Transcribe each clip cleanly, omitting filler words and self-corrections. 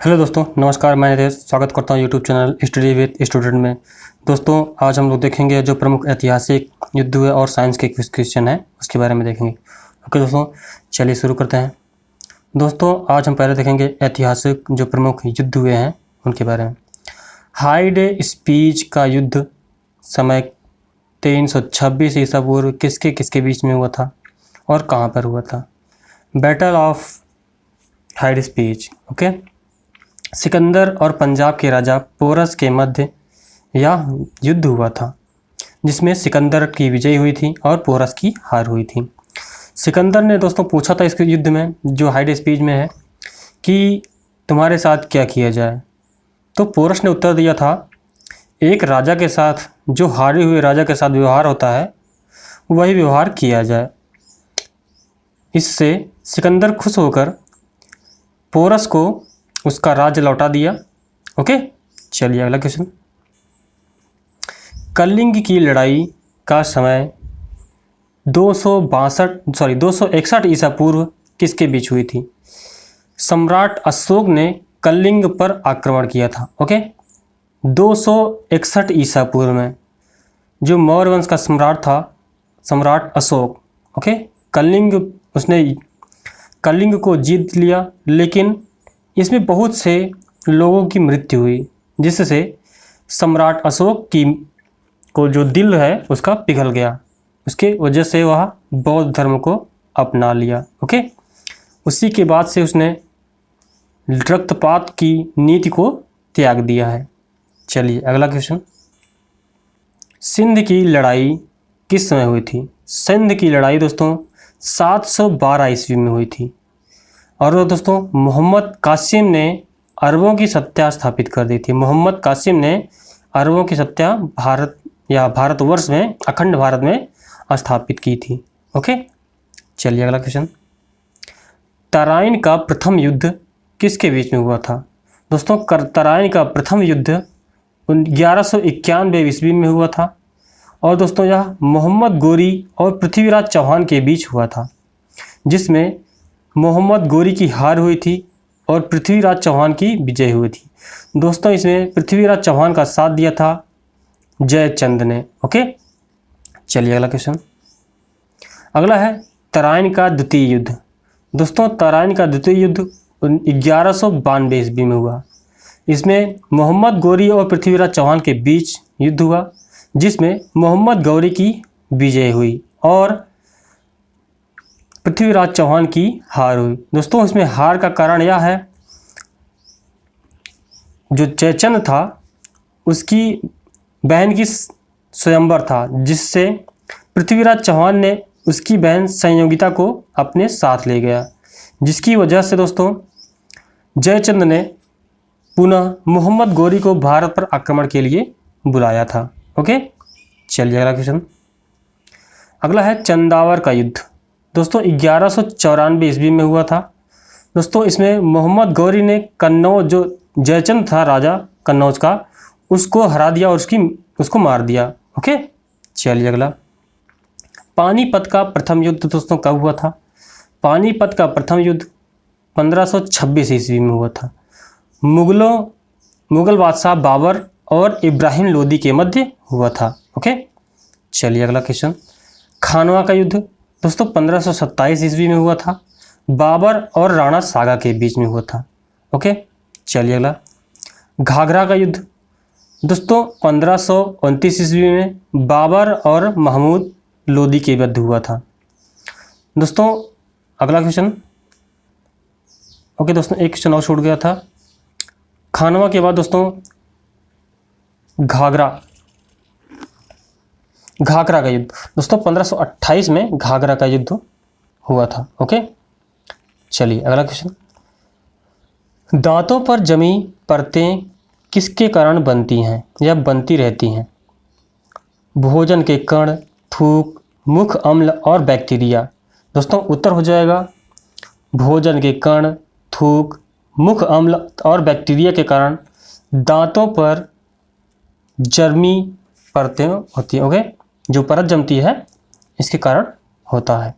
Hello दोस्तों, नमस्कार। मैं नितेश स्वागत करता हूं YouTube channel study with student में। दोस्तों, आज हम लोग देखेंगे जो प्रमुख ऐतिहासिक युद्ध हुए और साइंस के क्वेश्चन हैं उसके बारे में देखेंगे। ओके दोस्तों, चलिए शुरू करते हैं। दोस्तों, आज हम पहले देखेंगे ऐतिहासिक जो प्रमुख युद्ध हुए हैं उनके बारे में। हाइडे स्पीच का युद्ध समय 326 ईसा पूर्व किसके किसके बीच में हुआ था और कहाँ पर हुआ था? Battle of hide speech. Okay, Sikandar और पंजाब के राजा पोरस के मध्य यह युद्ध हुआ था, जिसमें सिकंदर की विजय हुई थी और पोरस की हार हुई थी। सिकंदर ने दोस्तों पूछा था इस युद्ध में, जो हाइड स्पीच में है, कि तुम्हारे साथ क्या किया जाए। तो पोरस ने उत्तर दिया था, एक राजा के साथ जो हारे हुए राजा के साथ व्यवहार होता है वही व्यवहार किया जाए। इससे सिकंदर खुश होकर पोरस को उसका राज्य लौटा दिया। ओके, चलिए अगला क्वेश्चन। कलिंग की लड़ाई का समय 261 ईसा पूर्व किसके बीच हुई थी? सम्राट अशोक ने कलिंग पर आक्रमण किया था। ओके, 261 ईसा पूर्व में जो मौर्य वंश का सम्राट था, सम्राट अशोक, ओके, उसने कलिंग को जीत लिया, लेकिन इसमें बहुत से लोगों की मृत्यु हुई, जिससे सम्राट अशोक को जो दिल है उसका पिघल गया। उसके वजह से वह बौद्ध धर्म को अपना लिया। ओके, उसी के बाद से उसने रक्तपात की नीति को त्याग दिया है। चलिए अगला क्वेश्चन। सिंध की लड़ाई किस समय हुई थी? सिंध की लड़ाई दोस्तों 712 ईस्वी में हुई थी। और दोस्तों, मोहम्मद कासिम ने अरबों की सत्ता स्थापित कर दी थी। मोहम्मद कासिम ने अरबों की सत्ता भारतवर्ष में, अखंड भारत में स्थापित की थी। ओके, चलिए अगला क्वेश्चन। तराइन का प्रथम युद्ध किसके बीच में हुआ था? दोस्तों, तराइन का प्रथम युद्ध 1191 ईस्वी में हुआ था। और दोस्तों, यह मोहम्मद गोरी और पृथ्वीराज चौहान के बीच हुआ था, जिसमें मोहम्मद गोरी की हार हुई थी और पृथ्वीराज चौहान की विजय हुई थी। दोस्तों, इसमें पृथ्वीराज चौहान का साथ दिया था जयचंद ने। ओके, चलिए अगला क्वेश्चन। अगला है तराइन का द्वितीय युद्ध। दोस्तों, तराइन का द्वितीय युद्ध 1192 ईस्वी में हुआ। इसमें मोहम्मद गोरी और पृथ्वीराज चौहान के बीच युद्ध हुआ, जिसमें मोहम्मद गोरी की विजय हुई और पृथ्वीराज चौहान की हार हुई। दोस्तों, इसमें हार का कारण यह है, जो जयचंद था उसकी बहन की स्वयंवर था, जिससे पृथ्वीराज चौहान ने उसकी बहन संयोगिता को अपने साथ ले गया, जिसकी वजह से दोस्तों जयचंद ने पुनः मोहम्मद गोरी को भारत पर आक्रमण के लिए बुलाया था। ओके, चलिए अगला क्वेश्चन। अगला है चंदावर का युद्ध। दोस्तों, 1194 ईस्वी में हुआ था। दोस्तों, इसमें मोहम्मद गौरी ने कन्नौज, जो जयचंद था राजा कन्नौज का, उसको हरा दिया और उसको मार दिया। ओके, चलिए अगला। पानीपत का प्रथम युद्ध दोस्तों कब हुआ था? पानीपत का प्रथम युद्ध 1526 ईस्वी में हुआ था। मुगल बादशाह बाबर और इब्राहिम लोदी के मध्य हुआ था। ओके, चलिए अगला क्वेश्चन। खानवा का युद्ध दोस्तों 1527 ईस्वी में हुआ था। बाबर और राणा सागा के बीच में हुआ था। ओके, चलिए अगला। घाघरा का युद्ध दोस्तों 1529 ईस्वी में बाबर और महमूद लोदी के मध्य हुआ था। दोस्तों, अगला क्वेश्चन। ओके दोस्तों, एक क्वेश्चन और छूट गया था। खानवा के बाद दोस्तों घाघरा का युद्ध दोस्तों 1528 में घाघरा का युद्ध हुआ था। ओके, चलिए अगला क्वेश्चन। दांतों पर जमी परतें किसके कारण बनती हैं या बनती रहती हैं? भोजन के कण, थूक, मुख अम्ल और बैक्टीरिया। दोस्तों, उत्तर हो जाएगा भोजन के कण, थूक, मुख अम्ल और बैक्टीरिया के कारण दांतों पर जमी परतें होती हैं। ओके, जो परत जमती है इसके कारण होता है।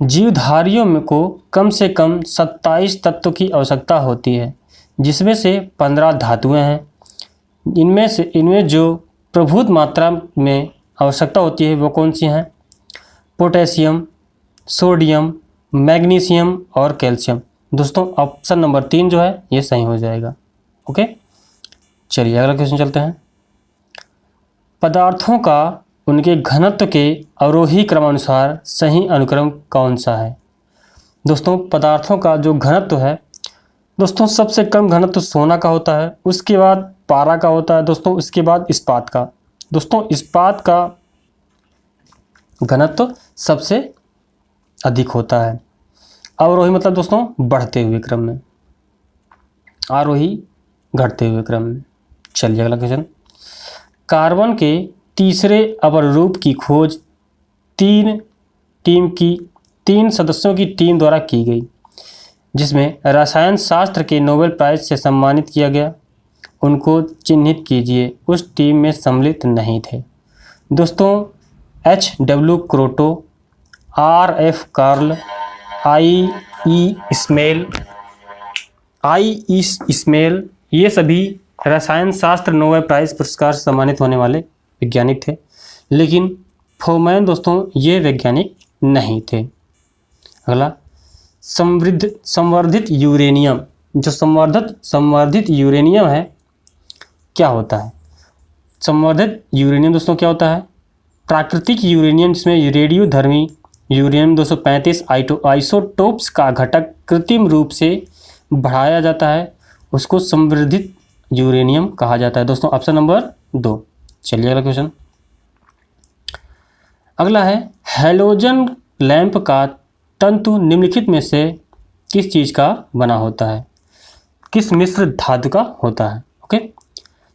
जीवधारियों में को कम से कम 27 तत्वों की आवश्यकता होती है, जिसमें से 15 धातुएं हैं। इनमें जो प्रभुत मात्रा में आवश्यकता होती है वो कौन सी हैं? पोटेशियम, सोडियम, मैग्नीशियम और कैल्शियम। दोस्तों ऑप्शन नंबर 3 जो है ये सही हो जाएगा। ओके, चलिए अगला क्वेश्चन चलते हैं। पदार्थों का उनके घनत्व के अवरोही क्रमानुसार सही अनुक्रम कौन सा है? दोस्तों पदार्थों का जो घनत्व है, दोस्तों सबसे कम घनत्व सोना का होता है, उसके बाद पारा का होता है दोस्तों, उसके बाद इस्पात का। दोस्तों इस्पात का घनत्व सबसे अधिक होता है। अवरोही मतलब दोस्तों बढ़ते हुए क्रम में, आरोही घटते हुए क्रम में। चलिए अगला क्वेश्चन। कार्बन के तीसरे अवर रूप की खोज तीन सदस्यों की टीम द्वारा की गई, जिसमें रसायन शास्त्र के नोबेल प्राइज से सम्मानित किया गया। उनको चिन्हित कीजिए। उस टीम में सम्मिलित नहीं थे। दोस्तों H.W. क्रोटो, R.F. Karl, I.E. Smell, ये सभी रसायन शास्त्र नोबेल प्राइज पुरस्कार से सम्मानित होने वाले वैज्ञानिक थे, लेकिन फोमैन दोस्तों ये वैज्ञानिक नहीं थे। अगला, संवर्धित यूरेनियम। जो संवर्धित यूरेनियम है क्या होता है? संवर्धित यूरेनियम दोस्तों क्या होता है? प्राकृतिक यूरेनियम जिसमें रेडियोधर्मी यूरेनियम 235 आइसोटोप्स का घटक कृत्रिम रूप से बढ़ाया जाता है, उसको संवर्धित यूरेनियम कहा जाता है। दोस्तों ऑप्शन नंबर 2। चलिए अगला क्वेश्चन। अगला है, हैलोजन लैंप का तंतु निम्नलिखित में से किस चीज़ का बना होता है? किस मिश्र धातु का होता है? ओके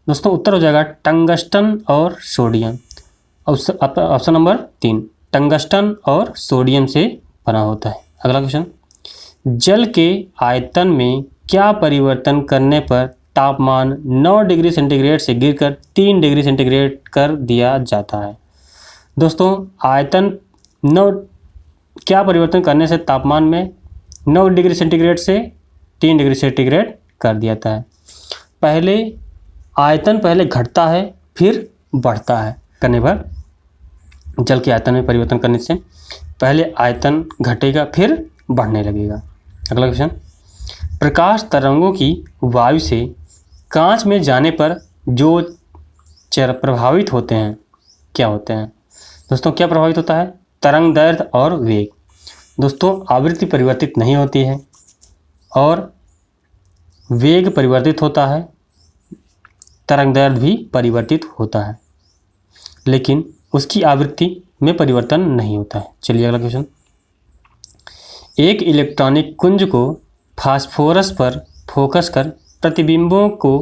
दोस्तों उत्तर हो जाएगा टंगस्टन और सोडियम। ऑप्शन नंबर 3 टंगस्टन और सोडियम से बना होता है। अगला क्वेश्चन। जल के आयतन में क्या परिवर्तन करने पर तापमान 9 डिग्री सेंटीग्रेड से गिरकर 3 डिग्री सेंटीग्रेड कर दिया जाता है? दोस्तों आयतन 9 क्या परिवर्तन करने से तापमान में 9 डिग्री सेंटीग्रेड से 3 डिग्री सेंटीग्रेड कर दिया जाता है? पहले आयतन पहले घटता है फिर बढ़ता है। करने पर जल के आयतन में परिवर्तन करने से पहले आयतन घटेगा फिर बढ़ने लगेगा। अगला क्वेश्चन। प्रकाश तरंगों की वायु से कांच में जाने पर जो प्रभावित होते हैं क्या होते हैं? दोस्तों क्या प्रभावित होता है? तरंग दैर्ध्य और वेग। दोस्तों आवृत्ति परिवर्तित नहीं होती है और वेग परिवर्तित होता है, तरंग दैर्ध्य भी परिवर्तित होता है, लेकिन उसकी आवृत्ति में परिवर्तन नहीं होता है। चलिए अगला क्वेश्चन। एक इलेक्ट्रॉनिक कुंज को फास्फोरस पर फोकस कर प्रतिबिंबों को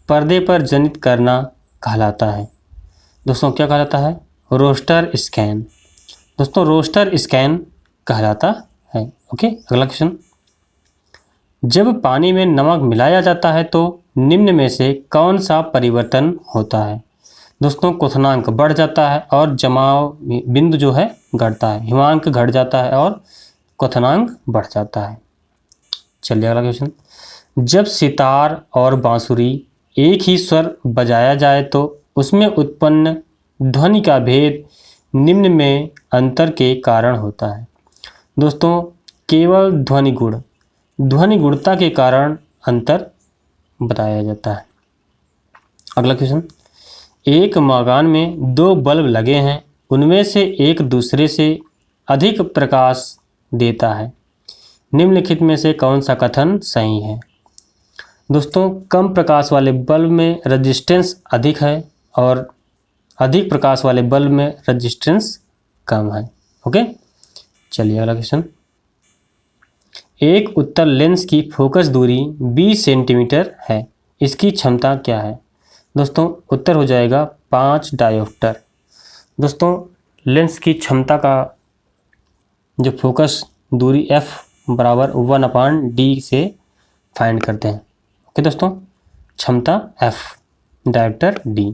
पर्दे पर जनित करना कहलाता है। दोस्तों क्या कहलाता है? Raster scan. दोस्तों रोस्टर स्कैन कहलाता है। ओके अगला क्वेश्चन। जब पानी में नमक मिलाया जाता है तो निम्न में से कौन सा परिवर्तन होता है? दोस्तों क्वथनांक बढ़ जाता है और जमाव बिंदु जो है घटता है। हिमांक घट जाता है और क्वथनांक बढ़ जाता है। चलिए अगला क्वेश्चन। जब सितार और बांसुरी एक ही स्वर बजाया जाए तो उसमें उत्पन्न ध्वनि का भेद निम्न में अंतर के कारण होता है। दोस्तों केवल ध्वनि गुणता के कारण अंतर बताया जाता है। अगला क्वेश्चन। एक मकान में 2 बल्ब लगे हैं, उनमें से एक दूसरे से अधिक प्रकाश देता है। निम्नलिखित में से कौन सा कथन सही है? दोस्तों कम प्रकाश वाले बल्ब में रेजिस्टेंस अधिक है और अधिक प्रकाश वाले बल्ब में रेजिस्टेंस कम है। ओके चलिए अगला क्वेश्चन। एक उत्तल लेंस की फोकस दूरी 20 सेंटीमीटर है, इसकी क्षमता क्या है? दोस्तों उत्तर हो जाएगा 5 डायोप्टर। दोस्तों लेंस की क्षमता का जो फोकस दूरी f बराबर 1/d से फाइंड करते हैं। ओके दोस्तों क्षमता f डायोप्टर d।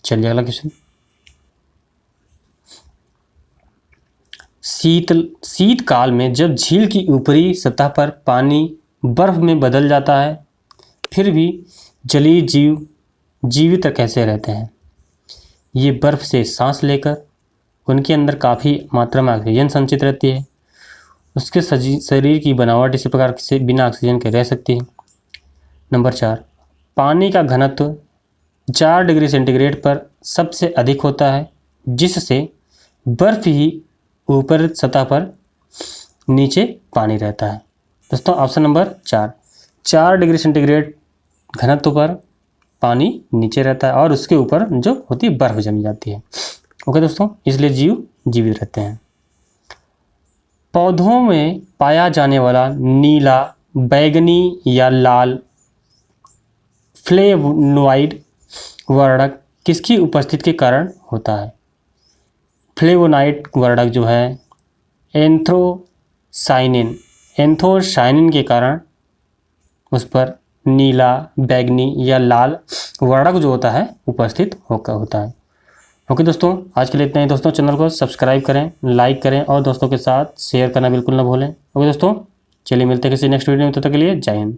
चलिए अगला क्वेश्चन। शीतकाल में जब झील की ऊपरी सतह पर पानी बर्फ में बदल जाता है, फिर भी जलीय जीव जीवित कैसे रहते हैं? ये बर्फ से सांस लेकर उनके अंदर काफ़ी मात्रा में ऑक्सीजन संचित रहती है। उसके शरीर की बनावट इसी प्रकार से बिना ऑक्सीजन के रह सकती है। नंबर 4, पानी का घनत्व 4 डिग्री सेंटीग्रेड पर सबसे अधिक होता है, जिससे बर्फ ही ऊपर सतह पर नीचे पानी रहता है। दोस्तों ऑप्शन नंबर 4 डिग्री सेंटीग्रेड घनत्व पर पानी नीचे रहता है और उसके ऊपर जो होती है बर्फ जमी जाती है। ओके दोस्तों, इसलिए जीव जीवित रहते हैं। पौधों में पाया जाने वाला नीला, बैगनी या लाल फ्लेवोनोइड वर्णक किसकी उपस्थिति के कारण होता है? फ्लेवोनोइड वर्णक जो है एंथोसायनिन के कारण उस पर नीला, बैगनी या लाल वर्णक जो होता है उपस्थित होता है। ओके दोस्तों, आज के लिए इतना ही। दोस्तों चैनल को सब्सक्राइब करें, लाइक करें और दोस्तों के साथ शेयर करना बिल्कुल ना भूलें। ओके दोस्तों, चलिए मिलते हैं किसी नेक्स्ट वीडियो में, तब तक के लिए जय हिंद।